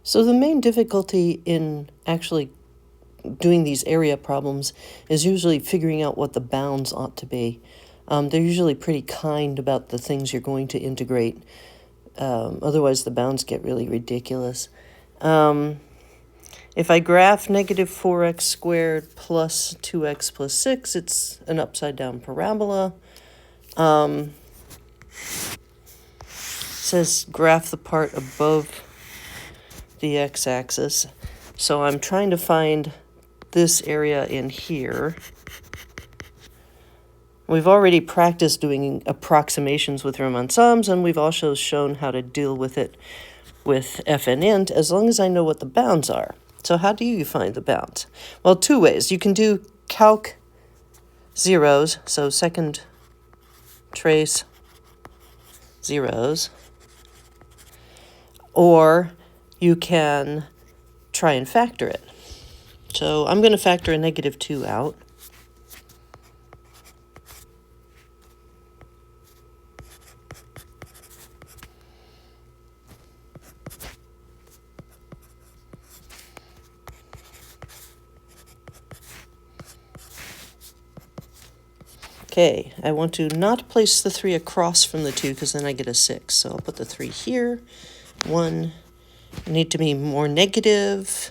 So the main difficulty in actually doing these area problems is usually figuring out what the bounds ought to be. They're usually pretty kind about the things you're going to integrate. Otherwise, the bounds get really ridiculous. If I graph negative 4x squared plus 2x plus 6, it's an upside-down parabola. It says graph the part above the x-axis. So I'm trying to find this area in here. We've already practiced doing approximations with Riemann sums, and we've also shown how to deal with it with fn int, as long as I know what the bounds are. So how do you find the bounds? Well, two ways. You can do calc zeros, so second trace zeros, or you can try and factor it. So I'm going to factor a negative 2 out. Okay, I want to not place the 3 across from the 2 because then I get a 6. So I'll put the 3 here. 1. I need to be more negative.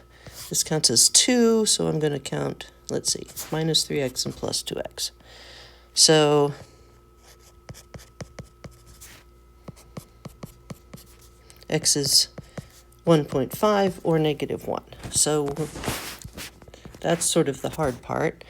This counts as 2, so I'm going to count, let's see, minus 3x and plus 2x. So x is 1.5 or negative 1. So that's sort of the hard part.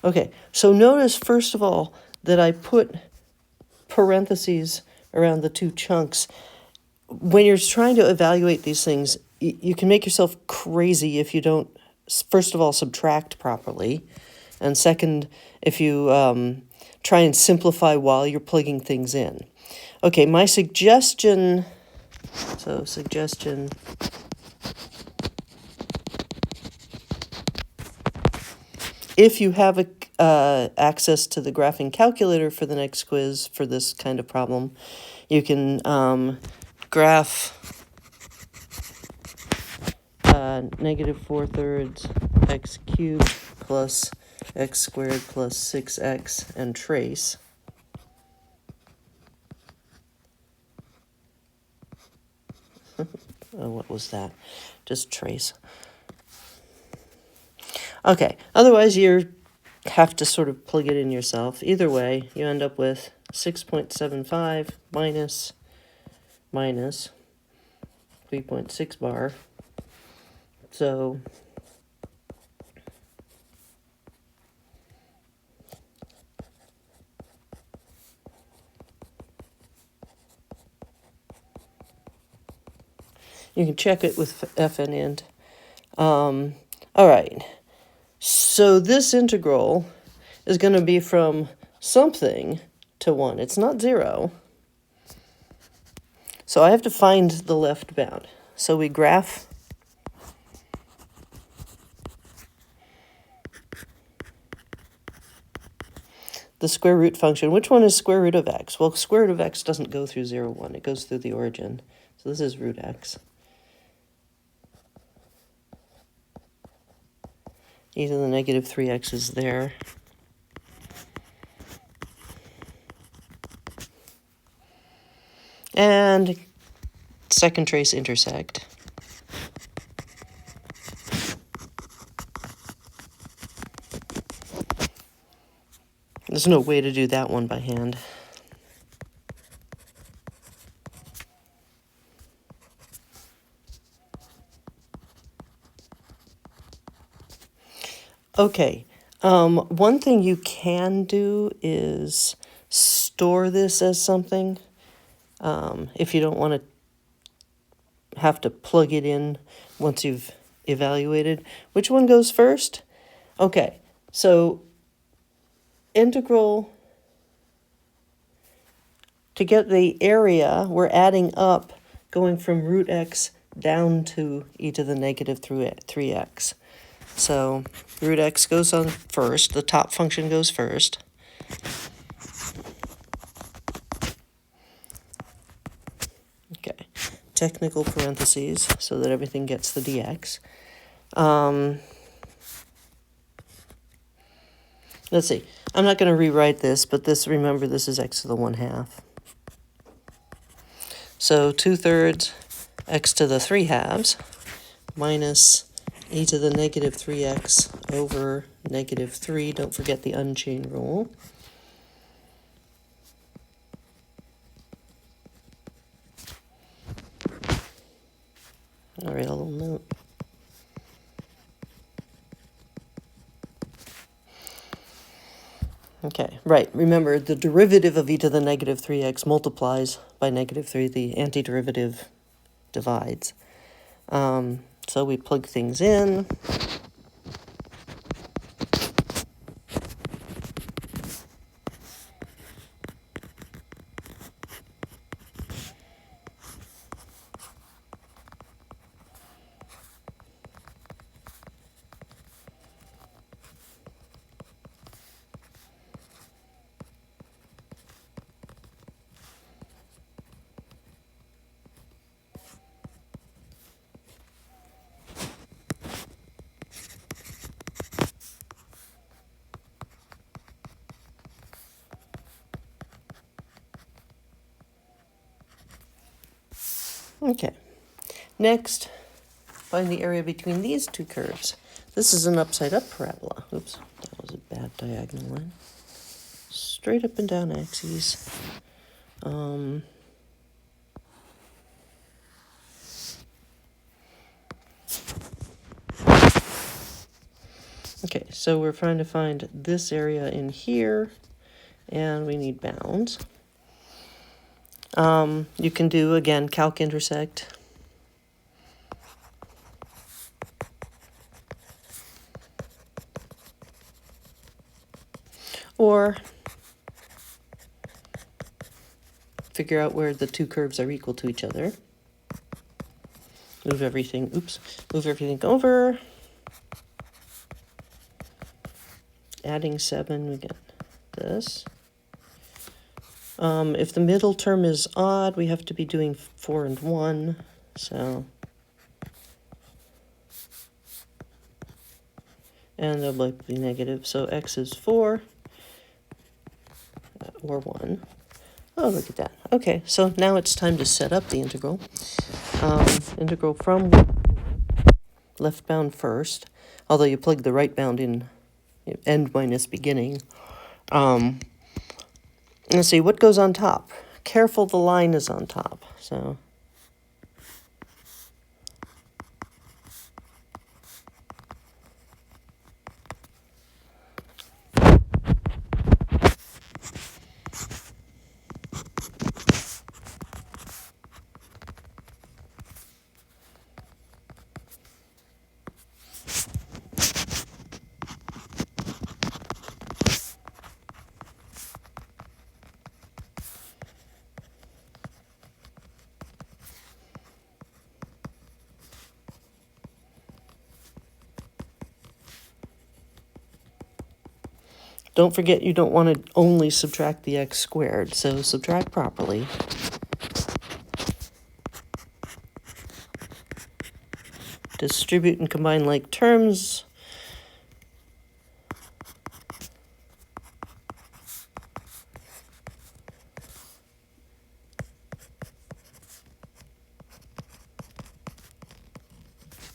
Okay, so notice first of all that I put parentheses around the 2 chunks. When you're trying to evaluate these things, you can make yourself crazy if you don't, first of all, subtract properly, and second, if you try and simplify while you're plugging things in. Okay, my suggestion, if you have access to the graphing calculator for the next quiz for this kind of problem, you can graph negative 4/3 x cubed plus x squared plus 6x and trace. Oh, what was that? Just trace. Okay, otherwise you have to sort of plug it in yourself. Either way, you end up with 6.75 minus 3.6 bar. So you can check it with fn int. All right. So this integral is going to be from something to 1. It's not 0. So I have to find the left bound. So we graph the square root function. Which one is square root of x? Well, square root of x doesn't go through 0, 1. It goes through the origin. So this is root x. e to the negative 3x is there. And second trace intersect. There's no way to do that one by hand. Okay. One thing you can do is store this as something. If you don't want to have to plug it in once you've evaluated. Which one goes first? Okay, so integral, to get the area, we're adding up, going from root x down to e to the negative 3x. So root x goes on first, the top function goes first. Okay, technical parentheses so that everything gets the dx. Let's see, I'm not going to rewrite this, but this, remember, this is x to the 1/2. So 2/3 x to the 3/2 minus e to the negative 3x over negative 3. Don't forget the unchain rule. All right, a little note. Okay, right. Remember, the derivative of e to the negative 3x multiplies by negative 3. The antiderivative divides. So we plug things in. Okay. Next, find the area between these two curves. This is an upside-up parabola. Oops, that was a bad diagonal line. Straight up and down axes. Okay, so we're trying to find this area in here, and we need bounds. You can do, again, calc intersect. Or figure out where the two curves are equal to each other. Move everything over. Adding 7, we get this. If the middle term is odd, we have to be doing 4 and 1, so. And they'll both be negative, so x is 4, or 1. Oh, look at that. Okay, so now it's time to set up the integral. Integral from left bound first, although you plug the right bound in, end minus beginning. Let's see, what goes on top? Careful, the line is on top, so. Don't forget you don't want to only subtract the x squared, so subtract properly. Distribute and combine like terms.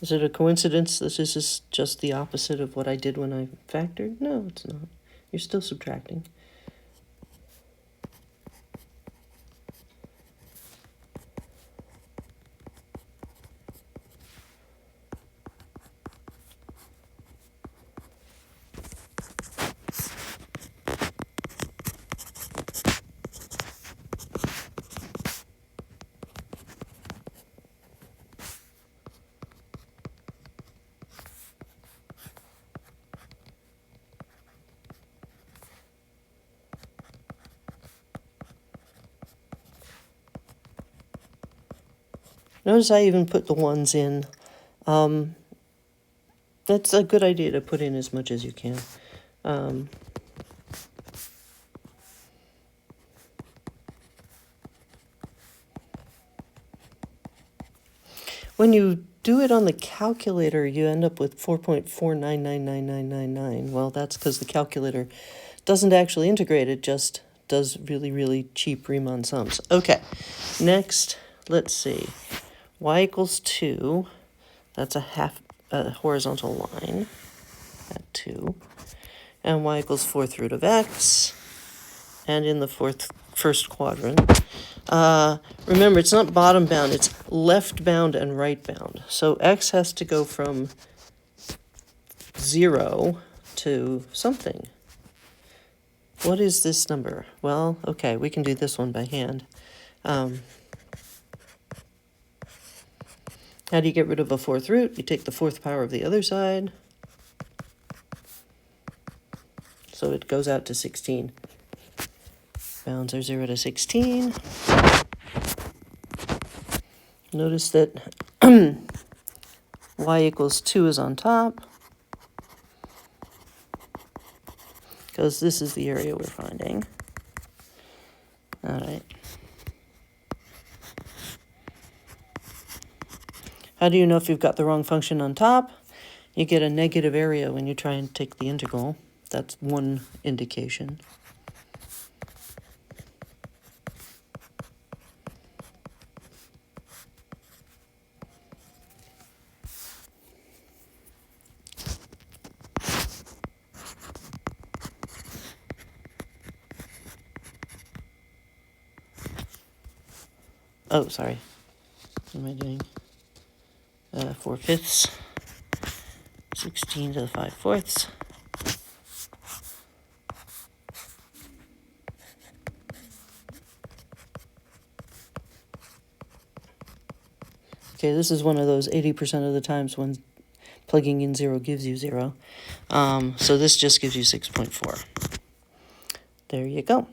Is it a coincidence that this is just the opposite of what I did when I factored? No, it's not. You're still subtracting. Notice I even put the ones in. That's a good idea to put in as much as you can. When you do it on the calculator, you end up with 4.4999999. Well, that's because the calculator doesn't actually integrate, it just does really, really cheap Riemann sums. Okay, next, let's see. Y equals 2, that's a horizontal line at 2. And y equals 4th root of x, and in the first quadrant. Remember, it's not bottom bound, it's left bound and right bound. So x has to go from 0 to something. What is this number? Well, okay, we can do this one by hand. How do you get rid of a 4th root? You take the 4th power of the other side. So it goes out to 16. Bounds are 0 to 16. Notice that y equals 2 is on top, because this is the area we're finding. All right. How do you know if you've got the wrong function on top? You get a negative area when you try and take the integral. That's one indication. Oh, sorry. What am I doing? 4/5. 16 to the 5/4. Okay, this is one of those 80% of the times when plugging in 0 gives you 0. So this just gives you 6.4. There you go.